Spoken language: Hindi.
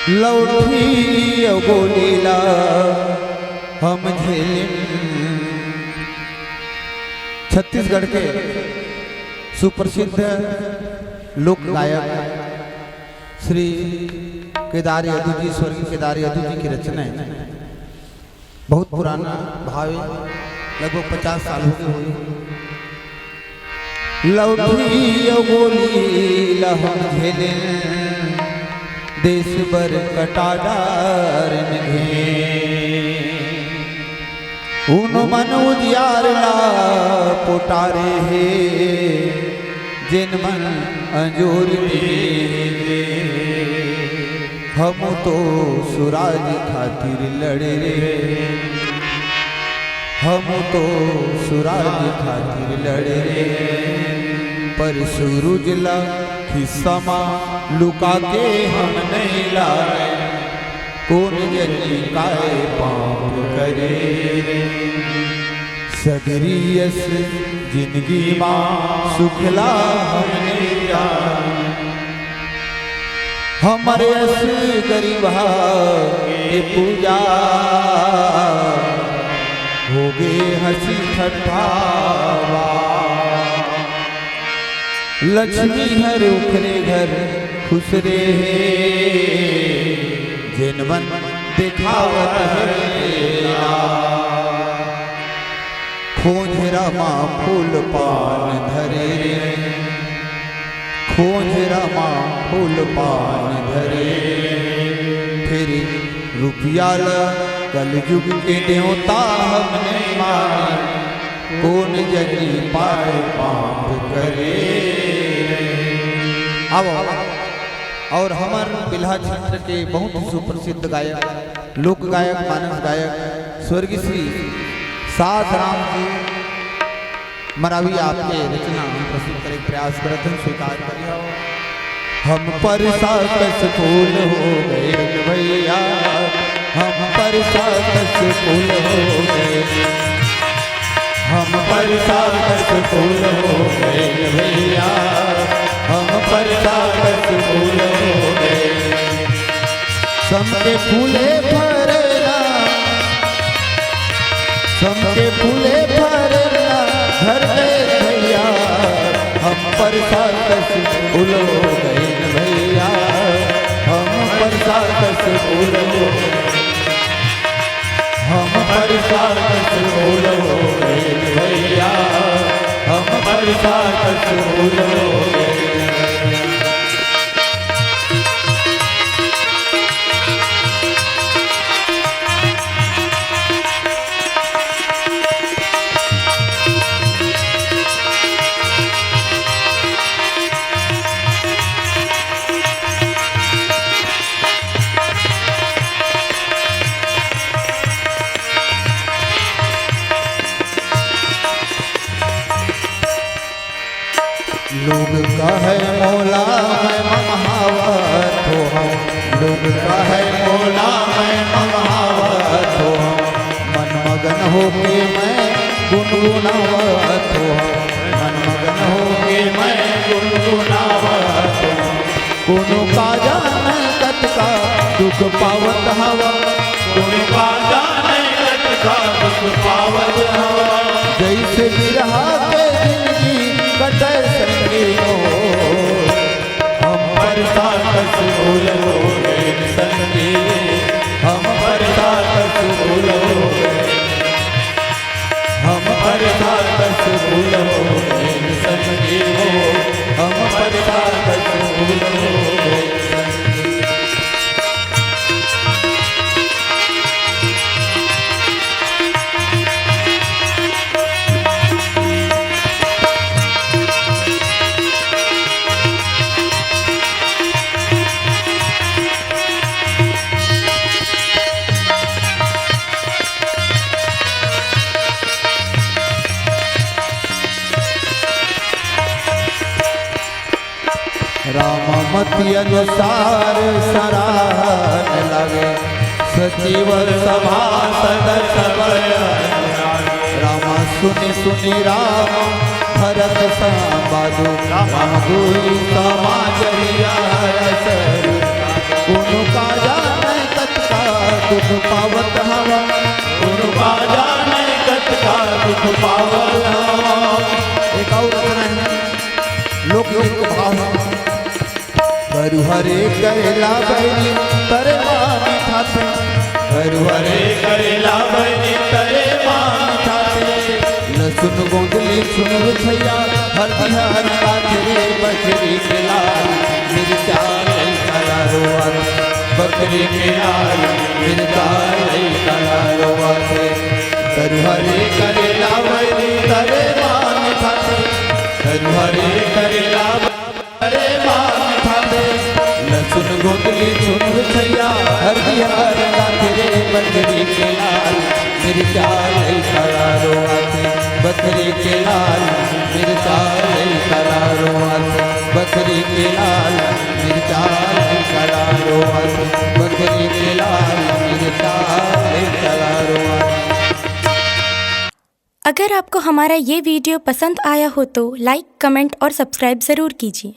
लौठी गोलीला हम झेलिम। छत्तीसगढ़ के सुप्रसिद्ध लोक गायक श्री केदारी यदु जी, स्वर्गीय केदारी यदु जी की रचना है। बहुत पुराना भाव, लगभग 50 साल हो गए। लौठी गोलीला हम झेलिम, देश बर कटाडार घे। उन मन उजियारला पोटारे है, जिन मन अंजोर दे। हम तो सुराज खातिर लड़े रे, हम तो सुराज खातिर लड़े रे। पर सूरज ला खिस्सा लुका के हम नहीं लाए, कौन जनी काए पाप करे। सगरियस जिंदगी माँ सुखला हमने जाए, हमारे अस गरीबा के पूजा हो गे हंसी ठट्ठावा। लक्ष्मी हर उखरे घर खुश रे, जिनवन दिखावत है। खोजरा माँ फूल पान धरे, खोजरा माँ फूल पान धरे। फिर रुपया कल युग के देवता हमने मान, कौन जनी पाए पाप करे। अब और हमार बिल्हा क्षेत्र के बहुत सुप्रसिद्ध गायक, लोक गायक, मानस गायक स्वर्गीय श्री साधराम जी मरावी आपके रचना प्रस्तुत करे प्रयास करते हैं, स्वीकार करिए। हम पर साकस फूल हो गए भैया, हम पर साकस फूल हो गए, हम पर साकस फूल हो गए भैया, हम पर साकस फूल हो गए। सबके फूले भरना, सबके फूले भरना घर में भैया, हम पर साकस फूल हो गए भैया, हम पर साकस फूल हो, हम पर साकस फूल हो गए भैया, हम पर साकस फूल हो गए। लोग कहे मौला मैं महावत हो हम, लोग कहे मौला मैं महावत हो हम। मन मगन हो के मैं गुनगुनावत हो हम, मन मगन हो के मैं गुनगुनावत हो हम। कोनो का जाने कत का दुख पावत हवा, कोनो का जाने कत का दुख पावत हवा। जैसे बिरहा के जिंदगी कटे संगी हो, हम पर साकस फूल हो गए संगी, हम पर साकस फूल हो गए, हम पर साकस फूल हो गए संगी हो, हम पर साकस फूल हो गए संगी। राममति अनुसार सराहन लगे, सचिवर सभा सदस्य रामा सुनि सुनि राम भरत संवादु, राम दुई समाज हिया रस, कुनु काजा दुख पावत हवा, गुरुबा जाने कत का दुख पावत हवा। एक और रचना है लोकगीत के भाव है। करु हरे करेला बैरी तरे मानी ठाते, करु हरे करेला बनी तरे मान ठाते। लसुन गोंदली सुन रुछैया हल्दी हरा तेरे बकरी के लाल मिर्चा लई काला रोआन, बकरी के लाल मिर्चा लई काला रोआते। करु हरे करेला बनी तरे मान ठाते, करु हरे करेला तरे मान ठाते। लसुन गोंदली सुन रुछैया हल्दी हरा तेरे बकरी के लाल मिर्चा लई काला रोआते, बकरी के लाल मिर्चा लई काला रोआते, बकरी के लाल मिर्चा लई काला रोआते, बकरी के लाल मिर्चा लई काला रोआते। अगर आपको हमारा ये वीडियो पसंद आया हो तो लाइक, कमेंट और सब्सक्राइब ज़रूर कीजिए।